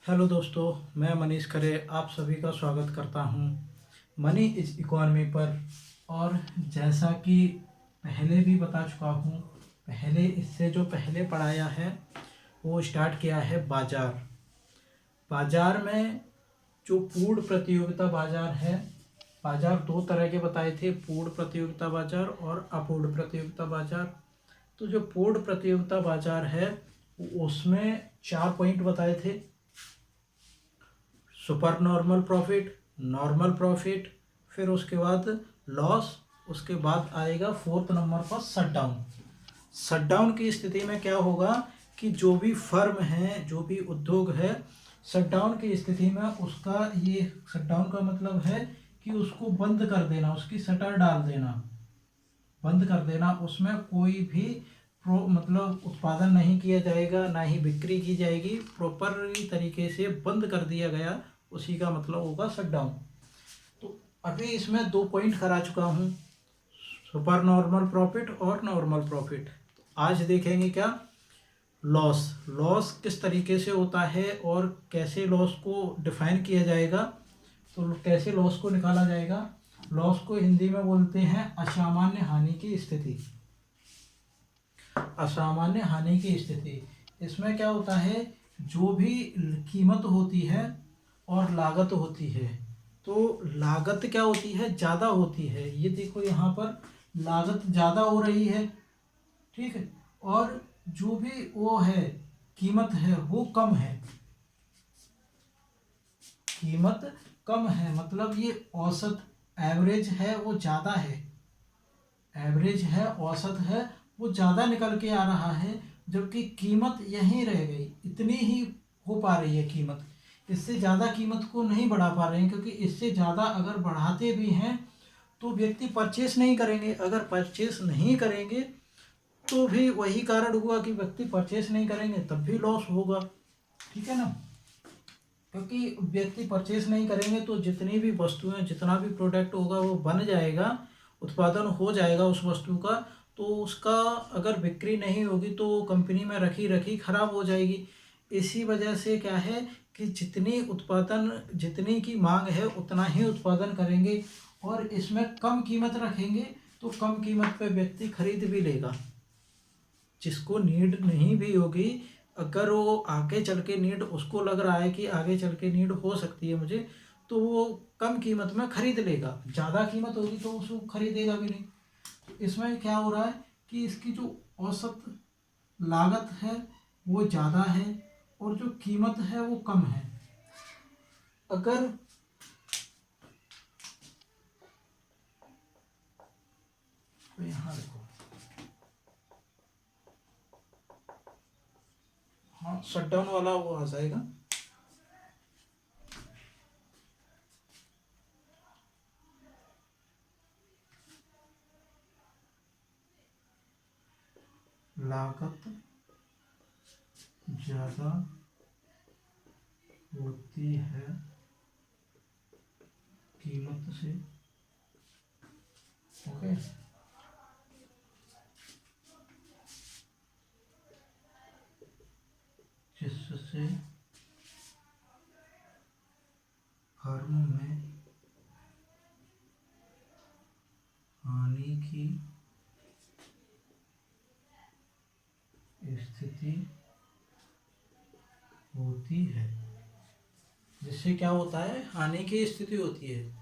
Hello दोस्तों, मैं मनीष खरे आप सभी का स्वागत करता हूं मनी इज इकॉनमी पर। और जैसा कि पहले भी बता चुका हूं, पहले इससे जो पहले पढ़ाया है वो स्टार्ट किया है बाजार। बाजार में जो पूर्ण प्रतियोगिता बाजार है, बाजार दो तरह के बताए थे, पूर्ण प्रतियोगिता बाजार और अपूर्ण प्रतियोगिता बाजार। तो जो पूर्ण प्रतियोगिता बाजार है उसमें 4 पॉइंट बताए थे: super normal profit, normal profit, फिर उसके बाद लॉस, उसके बाद आएगा फोर्थ नंबर पर शट डाउन। शट डाउन की स्थिति में क्या होगा कि जो भी फर्म है, जो भी उद्योग है, शट डाउन की स्थिति में उसका, ये शट डाउन का मतलब है कि उसको बंद कर देना, उसकी शटर डाल देना, बंद कर देना। उसमें कोई भी मतलब उत्पादन नहीं किया जाएगा, ना ही बिक्री की जाएगी, प्रॉपर तरीके से बंद कर दिया गया, उसी का मतलब होगा शट डाउन। तो अभी इसमें 2 पॉइंट करा चुका हूँ, सुपर नॉर्मल प्रॉफिट और नॉर्मल प्रॉफिट। तो आज देखेंगे क्या, लॉस। लॉस किस तरीके से होता है और कैसे लॉस को डिफाइन किया जाएगा, तो कैसे लॉस को निकाला जाएगा। लॉस को हिंदी में बोलते हैं असामान्य हानि की स्थिति। असामान्य हानि की स्थिति, इसमें क्या होता है, जो भी कीमत होती है और लागत होती है, तो लागत क्या होती है, ज़्यादा होती है। ये देखो यहाँ पर लागत ज़्यादा हो रही है, ठीक है, और जो भी वो है, कीमत है, वो कम है। कीमत कम है मतलब ये औसत, एवरेज है वो ज़्यादा है, एवरेज है, औसत है, वो ज़्यादा निकल के आ रहा है, जबकि कीमत यहीं रह गई, इतनी ही हो पा रही है कीमत। इससे ज़्यादा कीमत को नहीं बढ़ा पा रहे हैं, क्योंकि इससे ज़्यादा अगर बढ़ाते भी हैं तो व्यक्ति परचेस नहीं करेंगे। अगर परचेस नहीं करेंगे तो भी वही कारण हुआ कि व्यक्ति परचेस नहीं करेंगे, तब भी लॉस होगा, ठीक है ना। क्योंकि व्यक्ति परचेस नहीं करेंगे तो जितनी भी वस्तुएं, जितना भी प्रोडक्ट होगा वो बन जाएगा, उत्पादन हो जाएगा उस वस्तु का, तो उसका अगर बिक्री नहीं होगी तो कंपनी में रखी रखी खराब हो जाएगी। इसी वजह से क्या है कि जितनी उत्पादन, जितनी की मांग है उतना ही उत्पादन करेंगे, और इसमें कम कीमत रखेंगे तो कम कीमत पे व्यक्ति खरीद भी लेगा। जिसको नीड नहीं भी होगी, अगर वो आगे चल के नीड, उसको लग रहा है कि आगे चल के नीड हो सकती है मुझे, तो वो कम कीमत में खरीद लेगा। ज़्यादा कीमत होगी तो उसको खरीदेगा भी नहीं। तो इसमें क्या हो रहा है कि इसकी जो औसत लागत है वो ज़्यादा है और जो कीमत है वो कम है। अगर तो यहाँ देखो, हाँ शटडाउन वाला वो आ जाएगा। लागत ज़्यादा होती है कीमत से, ओके। जिससे फर्म में हानि की स्थिति होती है। जिससे क्या होता है, हानि की स्थिति होती है।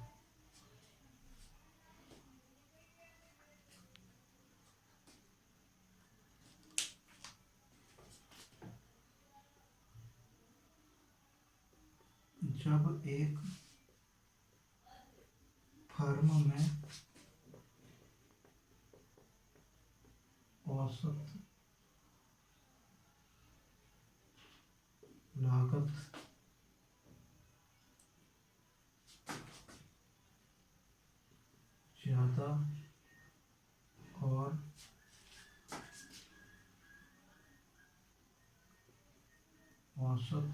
जब एक फर्म में औसत लागत ज़्यादा और औसत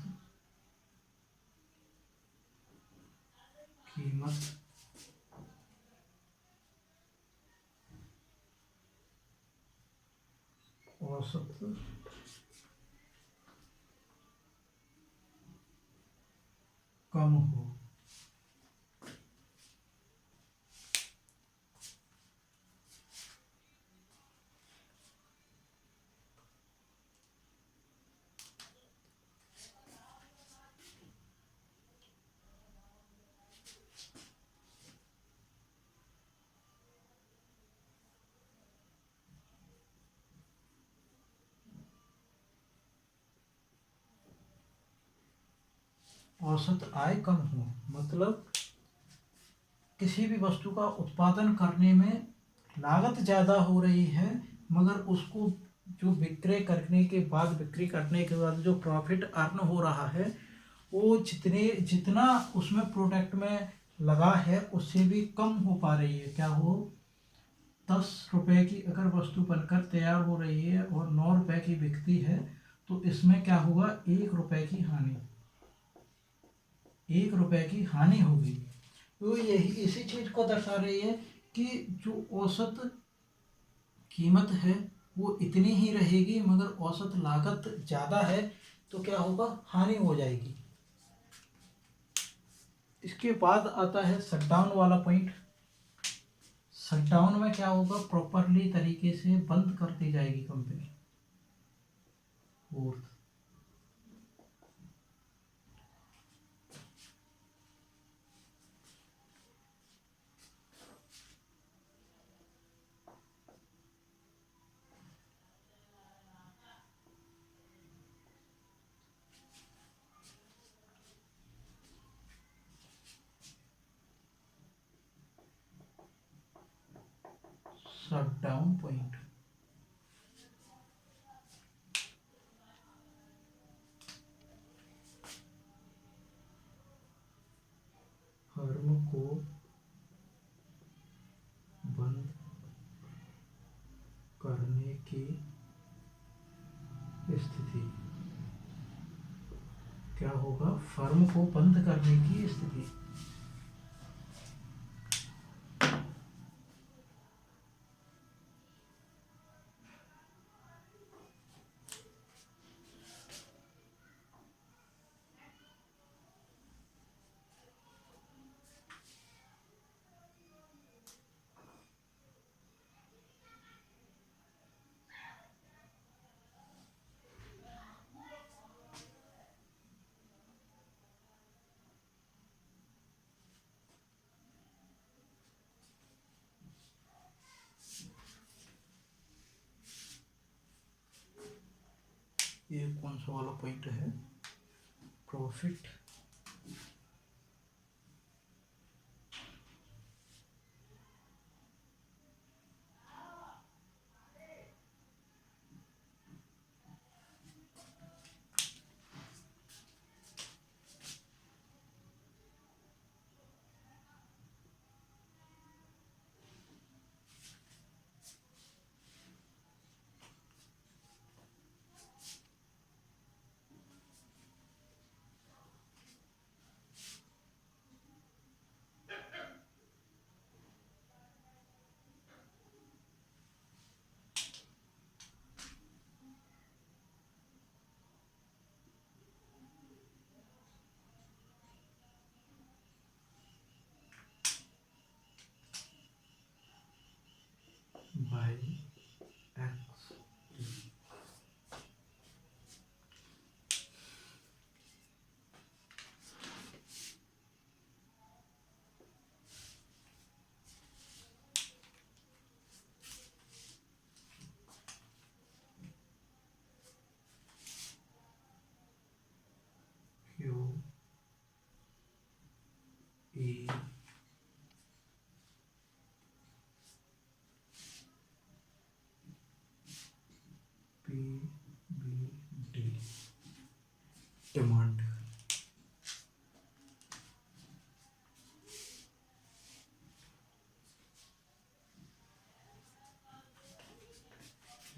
कीमत औसत कम हो। औसत आय कम हो मतलब किसी भी वस्तु का उत्पादन करने में लागत ज़्यादा हो रही है, मगर उसको जो बिक्री करने के बाद जो प्रॉफिट अर्न हो रहा है वो जितना उसमें प्रोडक्ट में लगा है उससे भी कम हो पा रही है। क्या हो, 10 रुपए की अगर वस्तु बनकर तैयार हो रही है और 9 रुपए की बिकती है, तो इसमें क्या होगा, 1 रुपए की हानि, 1 रुपए की हानि होगी। तो यही इसी चीज को दर्शा रही है कि जो औसत कीमत है वो इतनी ही रहेगी, मगर औसत लागत ज़्यादा है तो क्या होगा, हानि हो जाएगी। इसके बाद आता है शटडाउन वाला पॉइंट। शटडाउन में क्या होगा, प्रॉपरली तरीके से बंद कर दी जाएगी company. Fourth, shutdown point. Firm को बंद करने की स्थिति, क्या होगा, फर्म को बंद करने की स्थिति। ये कौन सा वाला पॉइंट है, profit by X. Q E P B D, demand.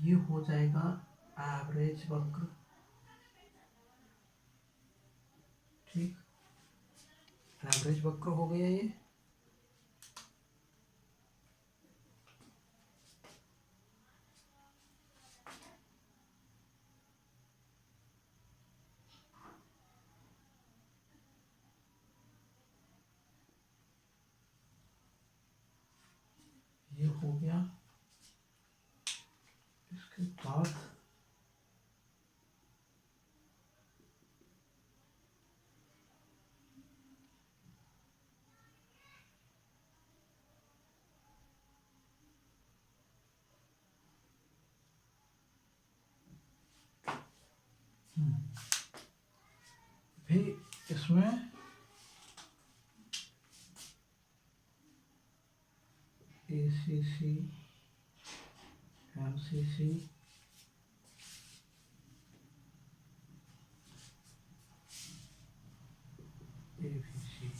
ये हो जाएगा एवरेज वक्र। ठीक, एवरेज वक्र हो गया ये। गया। इसके बाद भी इसमें ACC, MCC, ABC,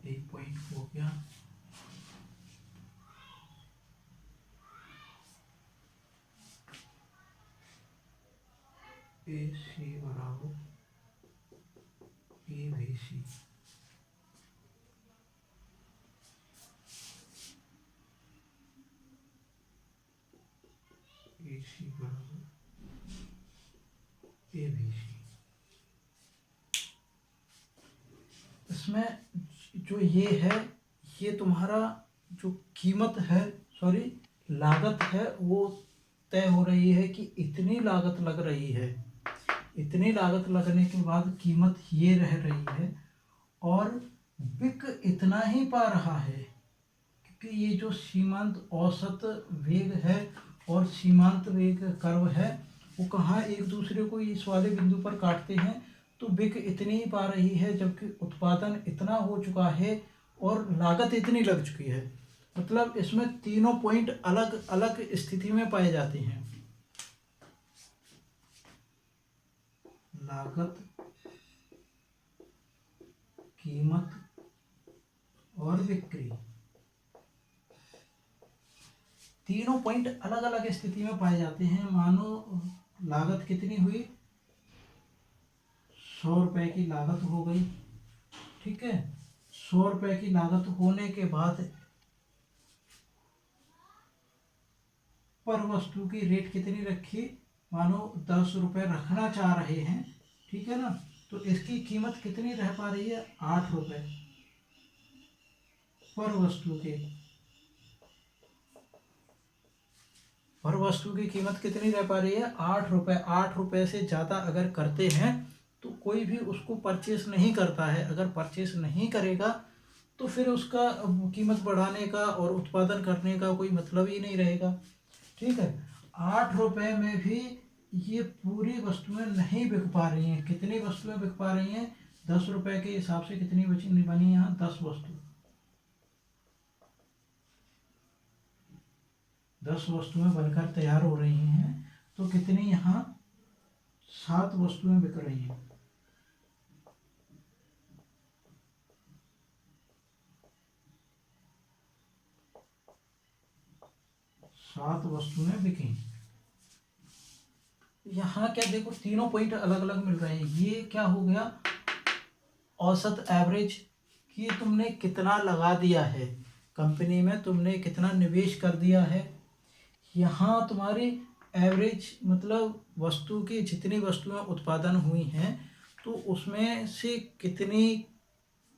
एक पॉइंट हो गया। AC बराबर ABC, AC बराबर ABC। इसमें जो ये है, ये तुम्हारा जो कीमत है, सॉरी लागत है, वो तय हो रही है कि इतनी लागत लग रही है। इतनी लागत लगने के बाद कीमत ये रह रही है और बिक इतना ही पा रहा है, क्योंकि ये जो सीमांत औसत वेग है और सीमांत वेग कर्व है वो कहाँ एक दूसरे को इस वाले बिंदु पर काटते हैं, तो बिक इतनी ही पा रही है, जबकि उत्पादन इतना हो चुका है और लागत इतनी लग चुकी है। मतलब इसमें तीनों पॉइंट अलग अलग स्थिति में पाए जाते हैं। लागत, कीमत और बिक्री, तीनों पॉइंट अलग अलग स्थिति में पाए जाते हैं। मानो लागत कितनी हुई, 100 रुपए की लागत हो गई, ठीक है। 100 रुपए की लागत होने के बाद पर वस्तु की रेट कितनी रखी, मानो 10 रुपए रखना चाह रहे हैं, ठीक है ना, तो इसकी कीमत कितनी रह पा रही है, 8 रुपए पर वस्तु के। पर वस्तु की कीमत कितनी रह पा रही है, 8 रुपए। 8 रुपए से ज़्यादा अगर करते हैं तो कोई भी उसको परचेस नहीं करता है। अगर परचेस नहीं करेगा तो फिर उसका कीमत बढ़ाने का और उत्पादन करने का कोई मतलब ही नहीं रहेगा, ठीक है। 8 रुपए में भी ये पूरी वस्तुएं नहीं बिक पा रही हैं। कितनी वस्तुएं बिक पा रही हैं, 10 रुपए के हिसाब से कितनी बनी यहाँ, 10 वस्तु। 10 वस्तुएं बनकर तैयार हो रही हैं, तो कितनी यहाँ 7 वस्तुएं बिक रही हैं। 7 वस्तुएं बिकी। यहाँ क्या देखो, तीनों पॉइंट अलग अलग मिल रहे हैं। ये क्या हो गया, औसत एवरेज, कि तुमने कितना लगा दिया है कंपनी में, तुमने कितना निवेश कर दिया है। यहाँ तुम्हारी एवरेज मतलब वस्तु की जितनी वस्तुएं उत्पादन हुई हैं तो उसमें से कितनी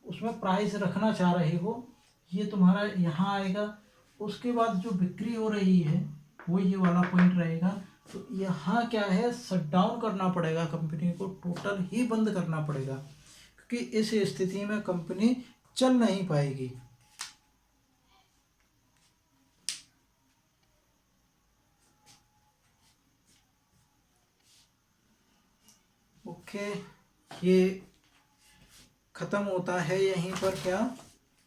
उसमें प्राइस रखना चाह रहे हो, ये तुम्हारा यहाँ आएगा। उसके बाद जो बिक्री हो रही है वो ये वाला पॉइंट रहेगा। तो यहाँ क्या है, शट डाउन करना पड़ेगा कंपनी को, टोटल ही बंद करना पड़ेगा, क्योंकि इस स्थिति में कंपनी चल नहीं पाएगी। ओके, ये खत्म होता है यहीं पर। क्या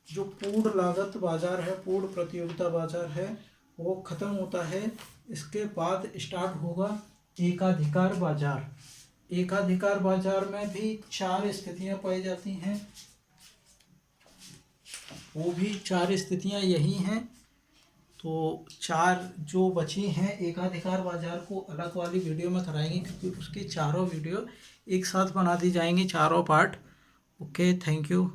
जो पूर्ण लागत बाजार है, पूर्ण प्रतियोगिता बाजार है, वो खत्म होता है। इसके बाद स्टार्ट होगा एकाधिकार बाजार। एकाधिकार बाजार में भी 4 स्थितियां पाई जाती हैं, वो भी 4 स्थितियां यही हैं। तो 4 जो बची हैं एकाधिकार बाजार को अलग वाली वीडियो में कराएंगे, क्योंकि उसकी चारों वीडियो एक साथ बना दी जाएंगी, चारों पार्ट। Okay, thank you.